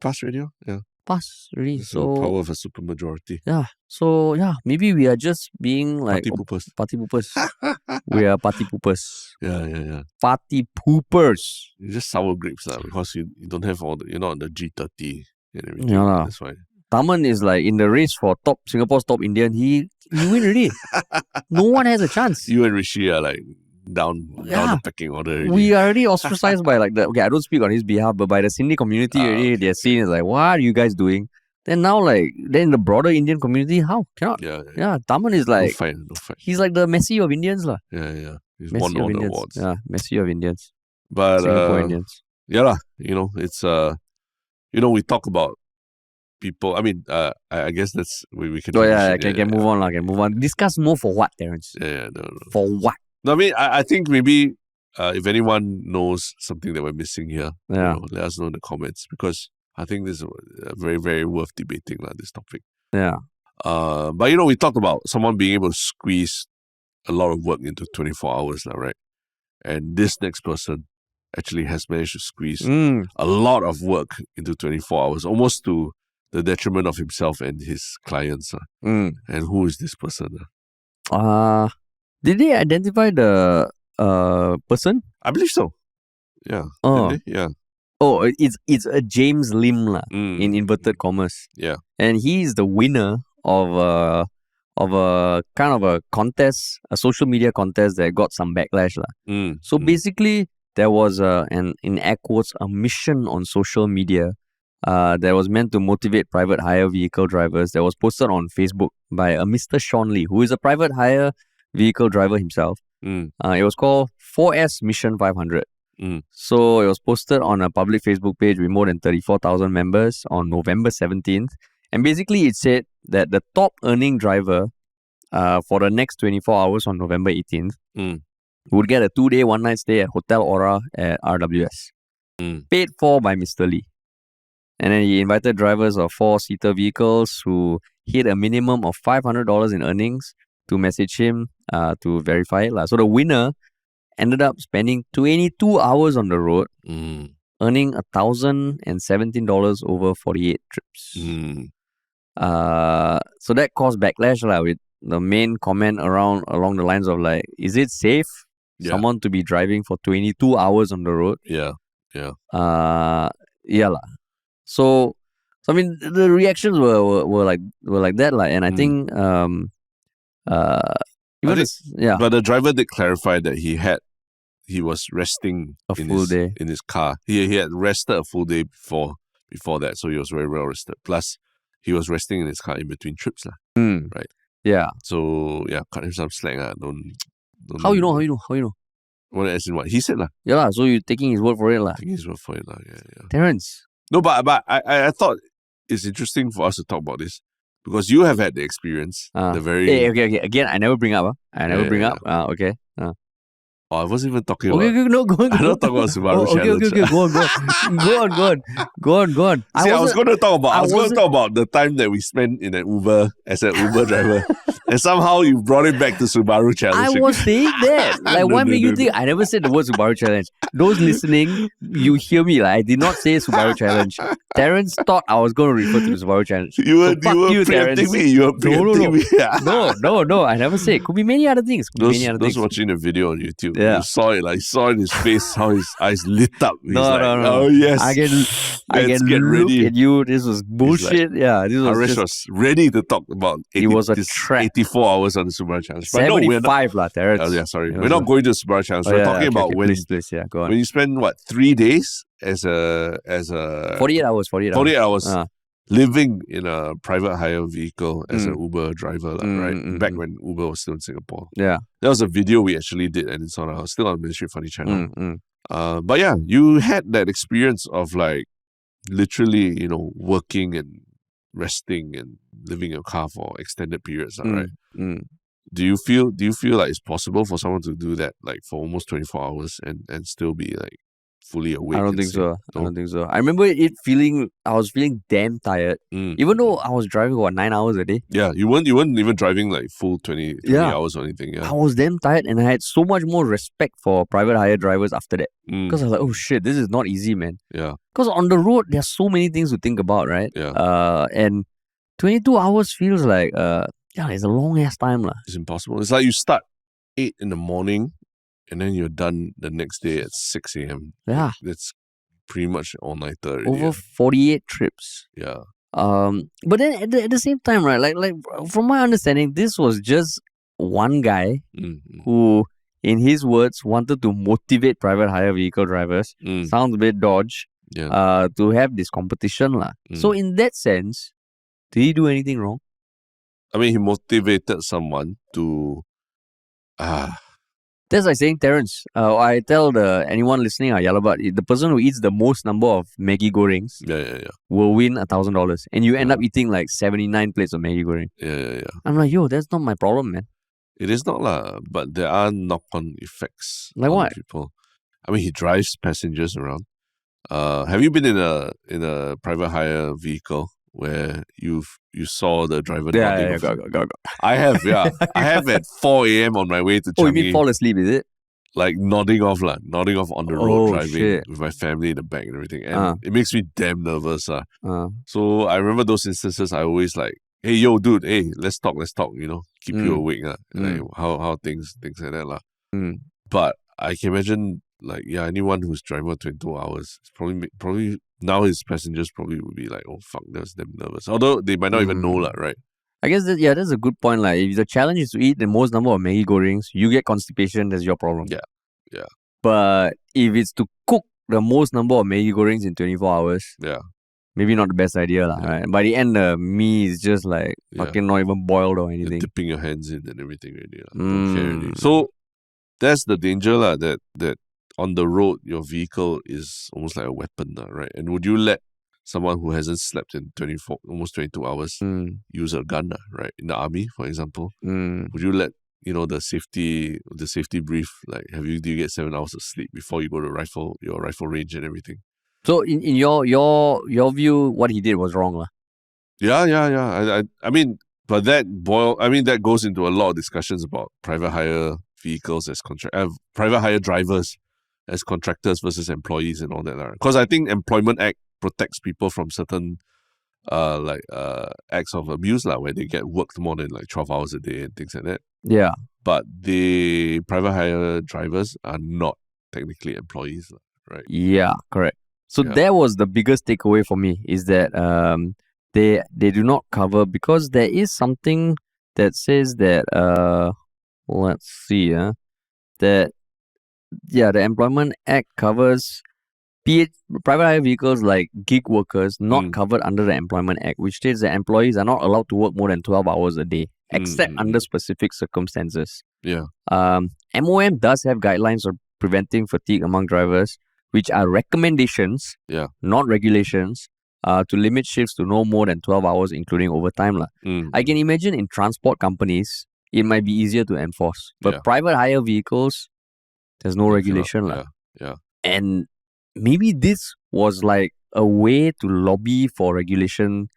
Yeah. Passed already. It's So the power of a supermajority. Yeah. So maybe we are just being Party poopers. We are party poopers. Yeah. Party poopers. You're just sour grapes, because you don't have you're not on the G30 and everything. Yeah, that's why. Tharman is in the race for Singapore's top Indian. He win already. No one has a chance. You and Rishi are down the pecking order already. We are already ostracized by I don't speak on his behalf, but by the Sindhi community already, they're seen as what are you guys doing? Then now then the broader Indian community, how? Cannot. Yeah. Tharman is no fight. He's like the Messi of Indians. Yeah. He's Messi won all the Indians. awards. Yeah, Messi of Indians. But Singapore Indians. It's we talk about people. I mean, I guess that's we can. Can move on. Can move on. Discuss more for what, Terence? No. For what? No, I mean, I think maybe if anyone knows something that we're missing here, let us know in the comments, because I think this is very, very worth debating, this topic. Yeah. But we talked about someone being able to squeeze a lot of work into 24 hours now, right? And this next person actually has managed to squeeze a lot of work into 24 hours, almost to the detriment of himself and his clients. And who is this person? Did they identify the person? I believe so. Yeah. Oh. Yeah. Oh, it's a James Lim in inverted commas. Yeah. And he is the winner of a kind of a contest, a social media contest that got some backlash. So basically, there was in air quotes, a mission on social media that was meant to motivate private hire vehicle drivers that was posted on Facebook by a Mr. Sean Lee, who is a private hire vehicle driver himself. It was called 4S Mission 500. So it was posted on a public Facebook page with more than 34,000 members on November 17th. And basically it said that the top earning driver for the next 24 hours on November 18th would get a 2-day, 1-night stay at Hotel Aura at RWS. Paid for by Mr. Lee. And then he invited drivers of 4-seater vehicles who hit a minimum of $500 in earnings to message him to verify it. So the winner ended up spending 22 hours on the road, earning $1,017 over 48 trips. So that caused backlash with the main comment along the lines of like, is it safe someone to be driving for 22 hours on the road? Yeah. So I mean, the reactions were like that, and I think but the driver did clarify that he was resting in his car. He had rested a full day before that, so he was very well rested. Plus, he was resting in his car in between trips, right? Yeah. So cut him some slack, Don't. How you know? Well, as in what he said, Yeah, so you're taking his word for it, Taking his word for it, Yeah. Terrence. No, but I thought it's interesting for us to talk about this because you have had the experience. Okay. Again, I never bring up. Okay. I wasn't even talking about... Okay, no, go on. I don't talk about Subaru Challenge. Okay, go on. See, I was going to talk about the time that we spent in an Uber as an Uber driver. And somehow you brought it back to Subaru Challenge. I was saying that. What made you think? I never said the word Subaru Challenge. Those listening, you hear me. I did not say Subaru Challenge. Terrence thought I was going to refer to the Subaru Challenge. You were preempting me. You were preempting me. No. I never said. Could be many other things. Those watching the video on YouTube, you saw it. You saw in his face how his eyes lit up. He's no. Oh yes, I can get ready. Look at you. This was bullshit. This was Arish was ready to talk about. It was a trap. 84 hours on the Subaru Challenge. 75 Terrence. Sorry. We're not going to the Subaru Challenge. We're talking about when go on. When you spend 3 days as a 48 hours. 48 hours. Living in a private hire vehicle as an Uber driver, right? Back when Uber was still in Singapore. Yeah. That was a video we actually did, and it's still on Ministry of Funny channel. But yeah, you had that experience of literally, working and resting and living in a car for extended periods, right? Do you feel like it's possible for someone to do that for almost 24 hours and still be fully awake? I don't think so. I remember I was feeling damn tired. Even though I was driving 9 hours a day. Yeah, you weren't even driving full 20 hours or anything. Yeah. I was damn tired and I had so much more respect for private hire drivers after that. Because I was like, oh shit, this is not easy, man. Yeah. Because on the road, there's so many things to think about, right? Yeah. And 22 hours feels like it's a long ass time. It's impossible. It's like you start 8 in the morning and then you're done the next day at 6 a.m. Yeah. That's pretty much all-nighter. Over 48 trips. Yeah. But then at the same time, right, like from my understanding, this was just one guy who, in his words, wanted to motivate private hire vehicle drivers. Sounds a bit dodge. Yeah. To have this competition. So in that sense, did he do anything wrong? I mean, he motivated someone to... That's like saying, Terrence, I tell anyone listening, the person who eats the most number of Maggi Gorengs will win $1,000. And you end up eating 79 plates of Maggi Goreng. Yeah. I'm like, that's not my problem, man. It is not, but there are knock-on effects. Like on what? People. I mean, he drives passengers around. Have you been in a private hire vehicle where you saw the driver nodding? Go. I have, I have at 4 a.m. on my way to Changi. Oh, you mean fall asleep, is it? Nodding off on the road, driving with my family in the back and everything. And it makes me damn nervous. So I remember those instances. I always hey, yo, dude, hey, let's talk, keep you awake. How things like that. But I can imagine, anyone who's driving 22 hours, probably now his passengers probably would be oh, fuck, that's damn nervous. Although they might not even know, right? I guess that's a good point. If the challenge is to eat the most number of Maggi Gorengs, you get constipation, that's your problem. Yeah. But if it's to cook the most number of Maggi Gorengs in 24 hours, maybe not the best idea, right? By the end, the meat is just fucking not even boiled or anything. You're dipping your hands in and everything already. Don't care already. So that's the danger, that on the road, your vehicle is almost like a weapon, right? And would you let someone who hasn't slept in almost 22 hours use a gun, right? In the army, for example, would you let the safety brief. Like, do you get 7 hours of sleep before you go to your rifle range and everything? So in your view, what he did was wrong, lah. Yeah. I mean, but that goes into a lot of discussions about private hire vehicles as private hire drivers as contractors versus employees and all that. Because I think Employment Act protects people from certain acts of abuse, where they get worked more than 12 hours a day and things like that. Yeah. But the private hire drivers are not technically employees, right? Yeah, correct. So that was the biggest takeaway for me, is that they do not cover, because there is something that says that let's see, that the Employment Act covers private hire vehicles like gig workers not covered under the Employment Act, which states that employees are not allowed to work more than 12 hours a day, except under specific circumstances. Yeah. MOM does have guidelines for preventing fatigue among drivers, which are recommendations, not regulations, to limit shifts to no more than 12 hours, including overtime. I can imagine in transport companies, it might be easier to enforce. But private hire vehicles, there's no regulation. Yeah. And maybe this was like a way to lobby for regulation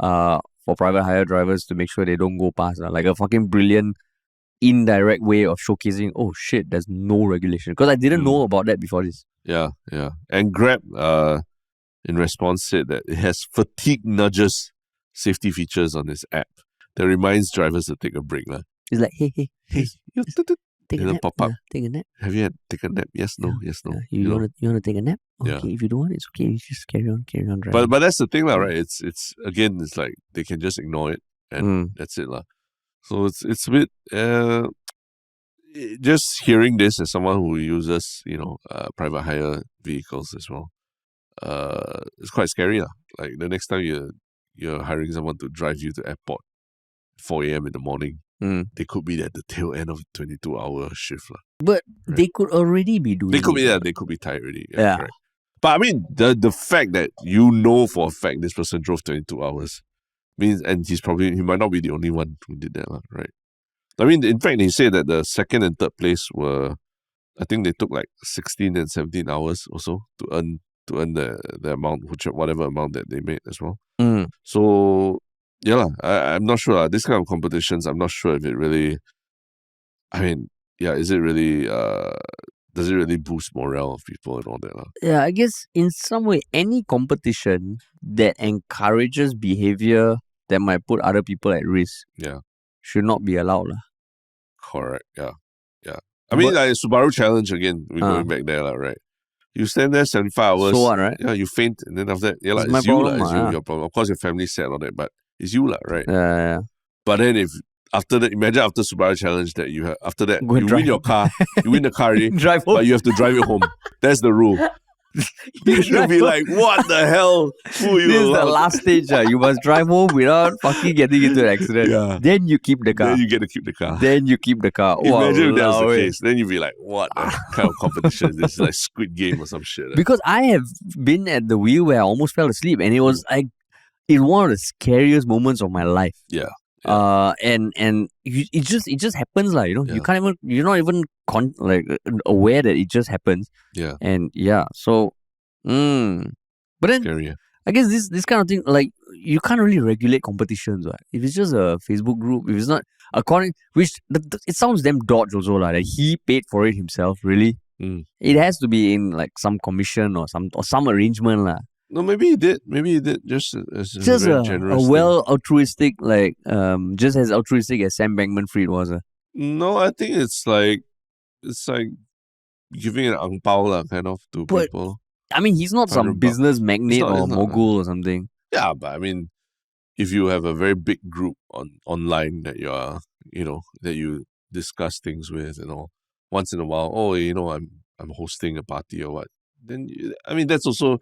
for private hire drivers to make sure they don't go past. Like a fucking brilliant indirect way of showcasing, oh shit, there's no regulation. Because I didn't know about that before this. Yeah. And Grab, in response, said that it has fatigue nudges safety features on its app that reminds drivers to take a break. It's like, hey, take a nap. Pop up. Take a nap. Have you taken a nap? Yes, no. You want to take a nap? Okay, if you don't want, it's okay. You just carry on driving. But that's the thing, right? It's like they can just ignore it and that's it, So it's a bit just hearing this as someone who uses private hire vehicles as well. It's quite scary, Like the next time you're hiring someone to drive you to airport 4 a.m. in the morning, they could be at the tail end of 22-hour shift, But they could already be doing. They could be they could be tired already. Yeah. Correct. But I mean, the fact that for a fact this person drove 22 hours means, and he might not be the only one who did that, right? I mean, in fact, he said that the second and third place were, I think they took like 16 and 17 hours or so to earn the amount, whatever amount that they made as well. So I'm not sure. This kind of competitions, I'm not sure if it really. I mean, is it really? Does it really boost morale of people and all that? Yeah, I guess in some way, any competition that encourages behavior that might put other people at risk, should not be allowed, Correct. Yeah. I mean, like Subaru Challenge again. We're going back there, right? You stand there 75 hours. So what, right? Yeah, you faint, and then after that, it's you, your problem. Of course, your family sad on it, but it's you, right? Yeah. But then imagine after Subaru Challenge that you have, after that, you win your car, you win the car already, drive home. But you have to drive it home. That's the rule. You'll be like, what the hell? This is the last stage. You must drive home without fucking getting into an accident. Yeah. Then you keep the car. Then you get to keep the car. Imagine if that was the case. Then you'd be like, what the kind of competition is this? Like Squid Game or some shit. Because I have been at the wheel where I almost fell asleep, and it was like, it's one of the scariest moments of my life. Yeah. And it just happens, you can't even, you're not even aware that it just happens. Yeah. And so but then scary, I guess this kind of thing, like, you can't really regulate competitions, right? If it's just a Facebook group, if it's not it sounds damn dodge also, like he paid for it himself, really. It has to be in like some commission or some arrangement, No, maybe he did. Just a altruistic, just as altruistic as Sam Bankman-Fried was. No, I think it's like giving an ang pao kind of to people. I mean, he's not some business magnate or mogul or something. Yeah, but I mean, if you have a very big group online that you are, that you discuss things with, once in a while, I'm hosting a party or what, then that's also.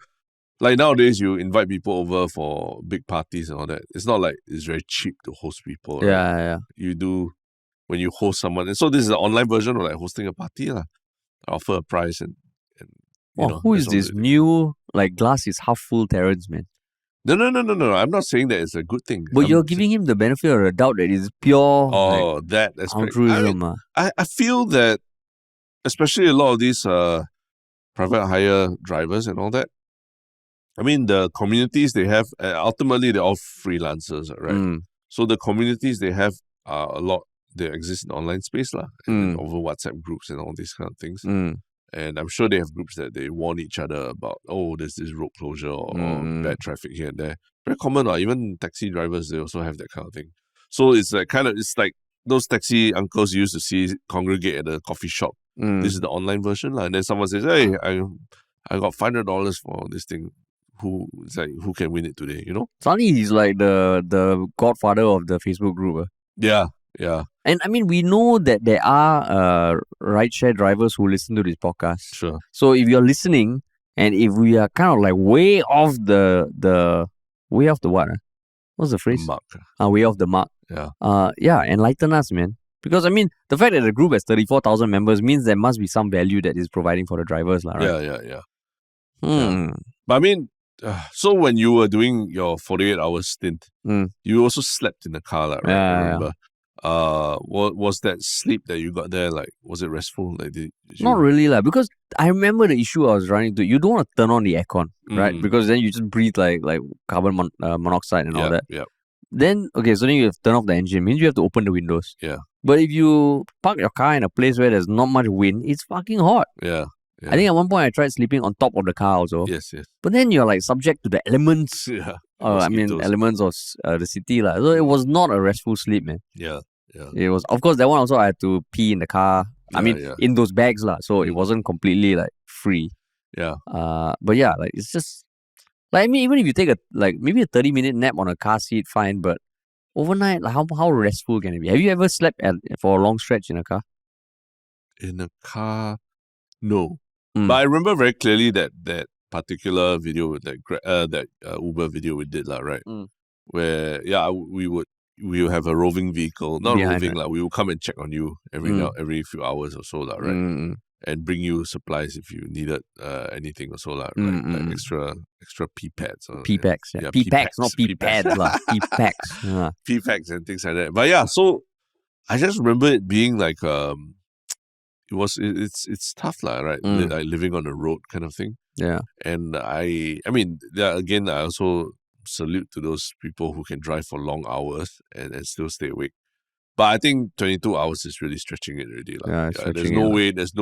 Like nowadays, you invite people over for big parties and all that. It's not like it's very cheap to host people. Right? Yeah. You do when you host someone. And so this is an online version of like hosting a party. I offer a price and who is this new, like, glass is half full Terrence, man? No. I'm not saying that it's a good thing. But you're giving him the benefit of the doubt that it's pure that aspect. altruism. I feel that, especially a lot of these private hire drivers and all that, I mean, the communities they have, ultimately, they're all freelancers, right? So the communities they have are a lot, they exist in online space, and over WhatsApp groups and all these kind of things. And I'm sure they have groups that they warn each other about, there's this road closure or bad traffic here and there. Very common, even taxi drivers, they also have that kind of thing. So it's like it's like those taxi uncles you used to see congregate at a coffee shop. This is the online version, and then someone says, "Hey, I got $500 for this thing. Who can win it today?" Suddenly he's like the godfather of the Facebook group. Yeah. And I mean, we know that there are rideshare drivers who listen to this podcast. Sure. So if you're listening, and if we are kind of like way off the way off the what? What's the phrase? Mark. Way off the mark. Yeah. Enlighten us, man. Because I mean, the fact that the group has 34,000 members means there must be some value that is providing for the drivers, right? Yeah. But I mean, so when you were doing your 48-hour stint, you also slept in the car, right? Yeah, I remember. Was that sleep that you got there, like, was it restful? Like, did you... Not really, because I remember the issue I was running into. You don't want to turn on the aircon, right? Because then you just breathe like carbon monoxide and all that. Yeah. Then, okay, so then you have to turn off the engine. Means you have to open the windows. Yeah. But if you park your car in a place where there's not much wind, it's fucking hot. Yeah. I think at one point I tried sleeping on top of the car also. Yes. But then you're like subject to the elements. Yeah. Elements of the city. So it was not a restful sleep, man. Yeah. It was, of course, that one also I had to pee in the car. In those bags, so it wasn't completely like free. Yeah. But yeah, like it's just like, I mean, even if you take maybe a 30-minute nap on a car seat, fine. But overnight, like how restful can it be? Have you ever slept for a long stretch in a car? In a car, no. But I remember very clearly that particular video with that Uber video we did, right? Where we would have a roving vehicle, not behind, roving, we will come and check on you every few hours or so, right? And bring you supplies if you needed anything or so, right? Like extra pee pads. Pee packs, yeah. Pee packs, not pee pads, Pee packs. Pee packs and things like that. But yeah, so I just remember it being like it's tough, right? Like living on the road kind of thing. Yeah. And I mean, again, I also salute to those people who can drive for long hours and still stay awake. But I think 22 hours is really stretching it already. There's no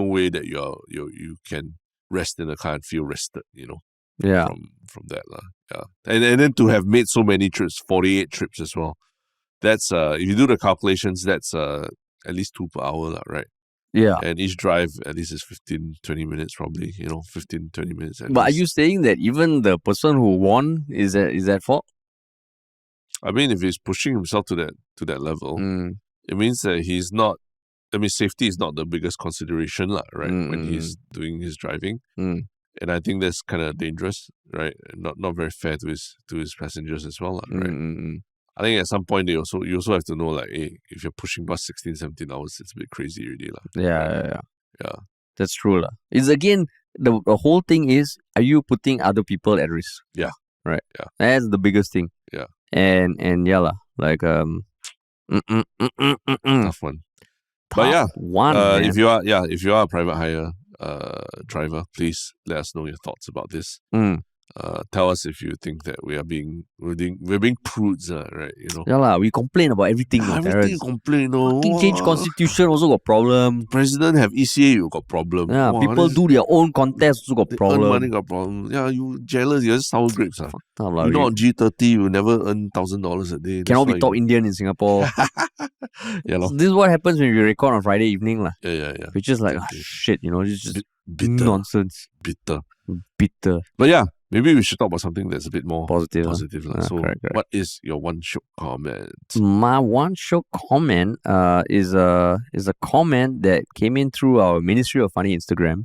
way that you can rest in the car and feel rested, Yeah. From that. Yeah. And then to have made so many trips, 48 trips as well. That's if you do the calculations, that's at least 2 per hour, right? Yeah. And each drive at least is 15-20 minutes probably, 15-20 minutes. But are you saying that even the person who won is at fault? I mean, if he's pushing himself to that level, it means that he's not. I mean, safety is not the biggest consideration, right? When he's doing his driving, and I think that's kind of dangerous, right? Not very fair to his passengers as well, right? I think at some point you also have to know, like, hey, if you're pushing past 16-17 hours, it's a bit crazy already, Yeah. That's true, It's again the whole thing is, are you putting other people at risk? Yeah. Right. Yeah. That's the biggest thing. Yeah. And like tough one. But yeah, one. If you are a private hire driver, please let us know your thoughts about this. Tell us if you think that we're being prudes, right? Yeah, we complain about everything. Everything you complain, change constitution also got problem. President have ECA, you got problem. Yeah, people do their own contest also got problem. Earn money got problem. Yeah, you jealous, you're just sour grapes. You're not on G30, you never earn $1,000 a day. Cannot be top Indian in Singapore. Yeah, so this is what happens when we record on Friday evening. Yeah. Which is like, shit, it's just bitter. Nonsense. Bitter. But yeah, maybe we should talk about something that's a bit more positive. So, correct. What is your one Shiok comment? My one Shiok comment is a comment that came in through our Ministry of Funny Instagram.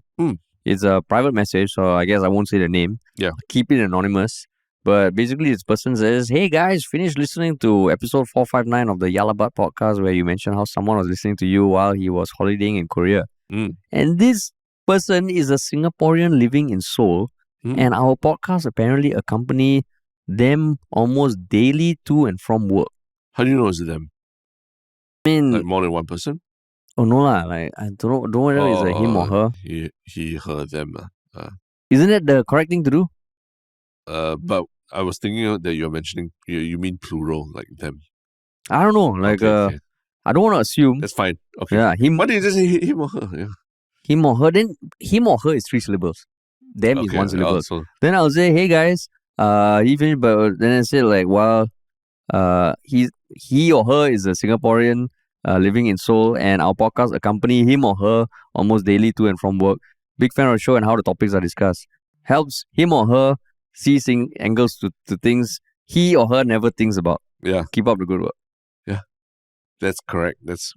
It's a private message, so I guess I won't say the name. Yeah. Keep it anonymous. But basically, this person says, "Hey guys, finished listening to episode 459 of the Yalabat podcast where you mentioned how someone was listening to you while he was holidaying in Korea. And this person is a Singaporean living in Seoul. And our podcast apparently accompany them almost daily to and from work. How do you know it's them? I mean, Like more than one person? oh no lah, like I don't know whether it's like him or her. He, her, them. Isn't that the correct thing to do? But I was thinking that you're mentioning, you mean plural, like them. I don't know, like Okay. I don't want to assume. That's fine. Okay. Yeah, him. Why did you just say him or her? Yeah. Him or her. Then him or her is 3 syllables. Them is 1 syllable. Then I'll say, hey guys, he finished, but then I say like, well, he or her is a Singaporean living in Seoul, and our podcast accompany him or her almost daily to and from work. Big fan of the show and how the topics are discussed. Helps him or her see angles to things he or her never thinks about. Yeah. Keep up the good work. Yeah. That's correct. That's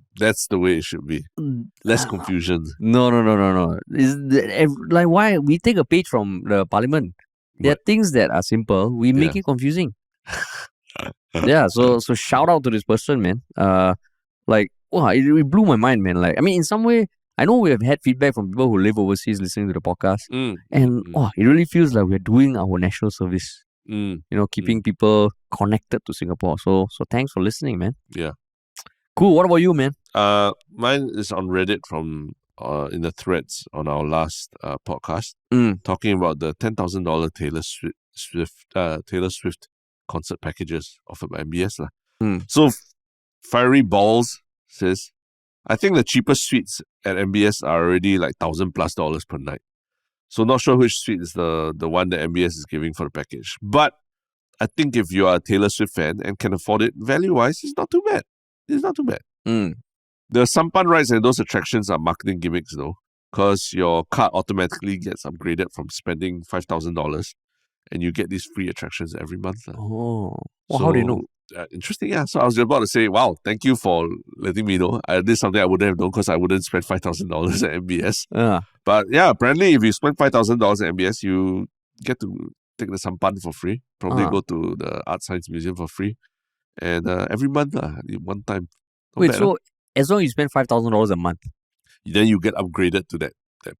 the way it should be. Less confusion. No. Like why we take a page from the parliament? There are things that are simple. We make it confusing. Yeah. So shout out to this person, man. Like wow, it blew my mind, man. Like I mean, in some way, I know we have had feedback from people who live overseas listening to the podcast, and it really feels like we're doing our national service. Keeping people connected to Singapore. So thanks for listening, man. Yeah. Cool. What about you, man? Mine is on Reddit from in the threads on our last podcast, talking about the $10,000 Taylor Swift concert packages offered by MBS. So Fiery Balls says, I think the cheapest suites at MBS are already like $1,000+ per night. So not sure which suite is the one that MBS is giving for the package. But I think if you are a Taylor Swift fan and can afford it, value-wise, it's not too bad. It's not too bad. The sampan rides and those attractions are marketing gimmicks though, because your card automatically gets upgraded from spending $5,000 and you get these free attractions every month. Oh, well, how do you know? Interesting, yeah. So I was about to say, wow, thank you for letting me know. This is something I wouldn't have known because I wouldn't spend $5,000 at MBS. But yeah, apparently if you spend $5,000 at MBS, you get to take the sampan for free. Probably go to the Art Science Museum for free. And every month, one time. Wait, so as long as you spend $5,000 a month, then you get upgraded to that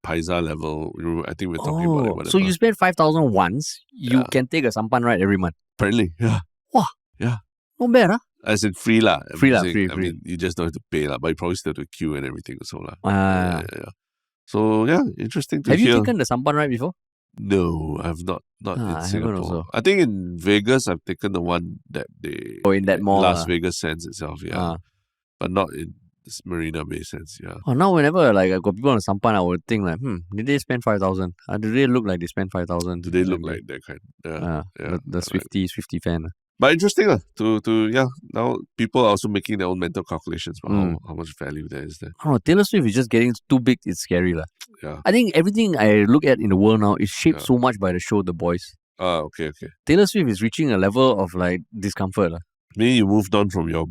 Paisa level. I think we're talking about it. Whatever. So you spend 5,000 once, you can take a sampan ride every month. Apparently, yeah. Wow. Yeah. Not bad, huh? As in free lah. Free. I mean, you just don't have to pay lah, but you probably still have to queue and everything also lah. Yeah. So yeah, interesting to hear. Have you taken the sampan ride before? No, I've not in Singapore. Also. I think in Vegas, I've taken the one that they... in that mall. Las Vegas Sands itself, yeah. But not in this Marina Bay Sands, yeah. Now whenever like I got people on the sampan, I would think like, did they spend 5,000? Do they look like they spent 5,000? Do they look like that kind? The Swifty fan. But interesting now people are also making their own mental calculations about how much value there is there. I don't know, Taylor Swift is just getting too big, it's scary lah. Yeah. I think everything I look at in the world now is shaped so much by the show The Boys. Okay. Taylor Swift is reaching a level of like discomfort lah. Maybe you moved on from your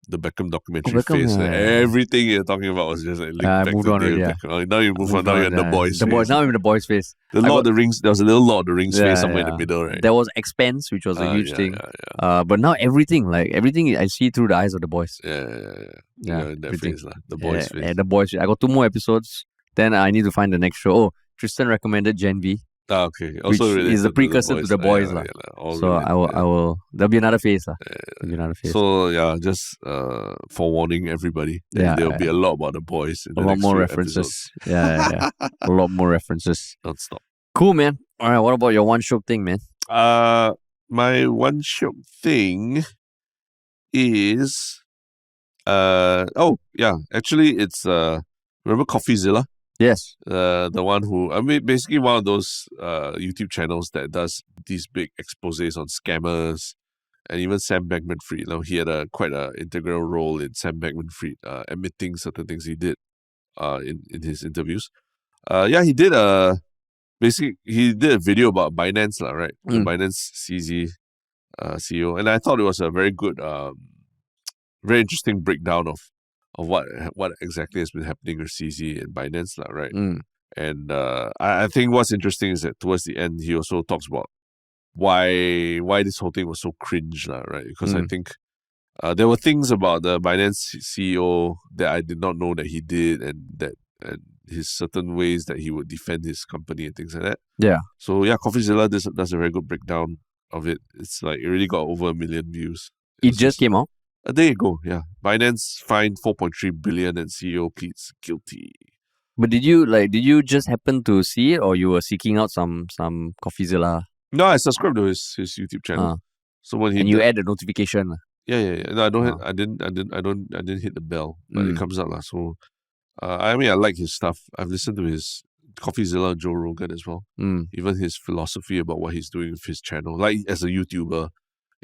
the Beckham documentary phase. Everything you're talking about was just like linked back moved to on already, Beckham. Now you move on. Now you're in the Boys phase. Now I'm in the Boys phase. The Lord of the Rings. There was a little Lord of the Rings phase somewhere in the middle, right? There was Expanse, which was a huge thing. But now everything I see through the eyes of the Boys. Yeah. In that phase, the Boys phase. The Boys. I got 2 more episodes. Then I need to find the next show. Oh, Tristen recommended Gen V. Okay. Also which is a precursor to the Boys. So I will. There'll be another phase. So yeah, just forewarning everybody. There'll be a lot about the Boys. A lot more references. Yeah. A lot more references. Don't stop. Cool, man. All right. What about your one Shiok thing, man? My one Shiok thing is actually it's remember CoffeeZilla? Yes. The one who, basically one of those YouTube channels that does these big exposés on scammers, and even Sam Bankman-Fried. He had quite an integral role in Sam Bankman-Fried admitting certain things he did in his interviews. He did a video about Binance, right? The Binance CZ CEO, and I thought it was a very good, very interesting breakdown of what exactly has been happening with CZ and Binance, right? And I think what's interesting is that towards the end, he also talks about why this whole thing was so cringe, right? Because I think there were things about the Binance CEO that I did not know that he did, and his certain ways that he would defend his company and things like that. Yeah. So yeah, CoffeeZilla does a very good breakdown of it. It's like it really got over 1 million views. It just came out? A day ago, yeah. Binance fined 4.3 billion and CEO pleads guilty. But did you just happen to see it, or you were seeking out some CoffeeZilla? No, I subscribed to his YouTube channel. So when you add the notification. Yeah. No, I didn't hit the bell, but it comes out lah. So I like his stuff. I've listened to his CoffeeZilla, Joe Rogan as well. Even his philosophy about what he's doing with his channel, like as a YouTuber,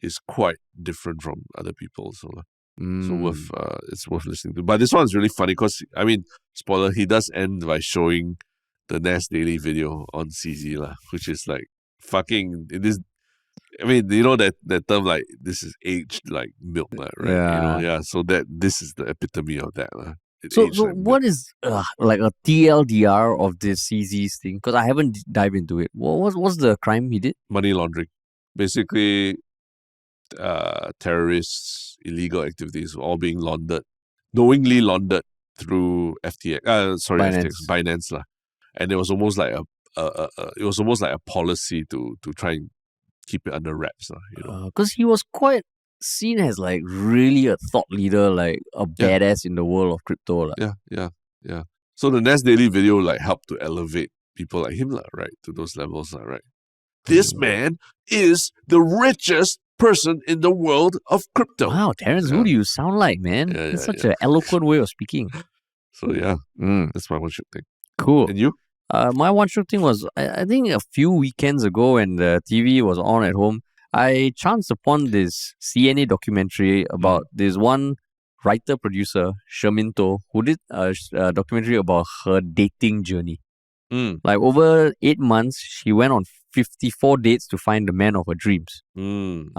is quite different from other people. So it's worth listening to. But this one is really funny because, spoiler, he does end by showing the Nas Daily video on CZ lah, which is like fucking this. That term, like, this is aged like milk, right? Yeah. So that this is the epitome of that. So what is like a TLDR of this CZ's thing? Because I haven't dived into it. What's the crime he did? Money laundering. Basically, terrorists, illegal activities all being knowingly laundered through Binance lah. And it was almost like a policy to try and keep it under wraps, because he was quite seen as like really a thought leader, like a badass in the world of crypto. Yeah. So the Nas Daily video like helped to elevate people like him, right, to those levels, right? This man is the richest person in the world of crypto. Wow, Terrence, who do you sound like, man? That's such an eloquent way of speaking. So that's my one shook thing. Cool. And you? My one shook thing was, I think a few weekends ago when the TV was on at home, I chanced upon this CNA documentary about this one writer-producer, Shermin To, who did a documentary about her dating journey. Like over 8 months, she went on 54 dates to find the man of her dreams. And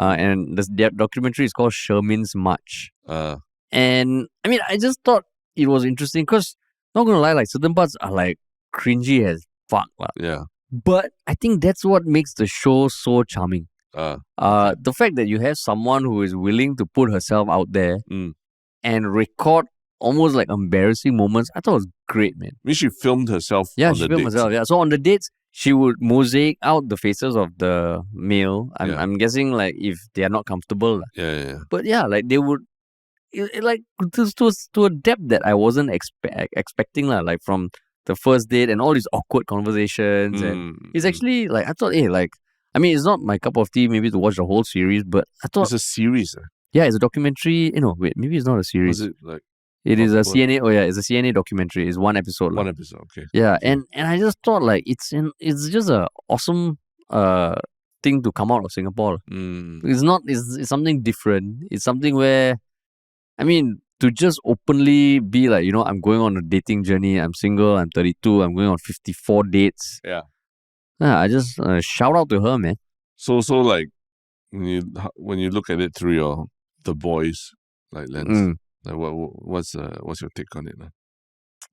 the documentary is called Shermin's March. And I just thought it was interesting because, not gonna lie, like certain parts are like cringy as fuck. Yeah. But I think that's what makes the show so charming. The fact that you have someone who is willing to put herself out there and record almost like embarrassing moments, I thought it was great, man. She filmed herself. Yeah, she filmed herself. Yeah, so on the dates, she would mosaic out the faces of the male. I'm guessing like if they are not comfortable. Yeah. But yeah, like they would, like to a depth that I wasn't expecting like from the first date and all these awkward conversations. And it's actually like, I thought, it's not my cup of tea maybe to watch the whole series, but I thought... It's a series. Yeah, it's a documentary. Wait, maybe it's not a series. Was it like... It is a CNA. Oh yeah, it's a CNA documentary. It's one episode. One episode, okay. Yeah, and I just thought like it's just a awesome thing to come out of Singapore. It's something different. It's something where, to just openly be like, I'm going on a dating journey. I'm single. I'm 32. I'm going on 54 dates. Yeah. I just shout out to her, man. So like when you look at it through the boys like lens, like what's your take on it?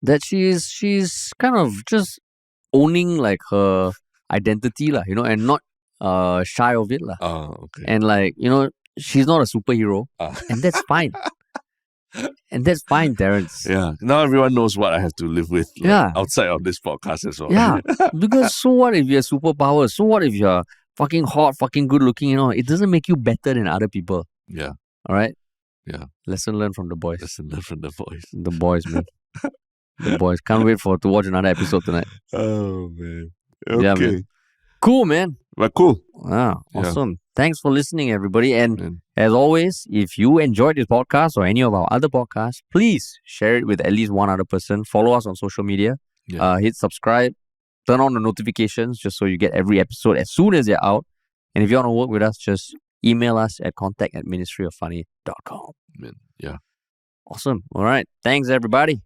That she's kind of just owning like her identity, and not shy of it, okay. And like, she's not a superhero, and that's fine. And that's fine, Terrence. Yeah. Now everyone knows what I have to live with outside of this podcast as well. Yeah. Because so what if you have superpowers? So what if you're fucking hot, fucking good looking, it doesn't make you better than other people. Yeah. All right? Yeah. Lesson learned from the boys. Lesson learned from the boys. The boys, man. The boys. Can't wait to watch another episode tonight. Oh, man. Okay. Yeah, man. Cool, man. But cool. Wow. Awesome. Thanks for listening, everybody. And as always, if you enjoyed this podcast or any of our other podcasts, please share it with at least one other person. Follow us on social media. Hit subscribe. Turn on the notifications just so you get every episode as soon as they're out. And if you want to work with us, just email us at contact@ministryoffunny.com. Yeah. Awesome. All right. Thanks, everybody.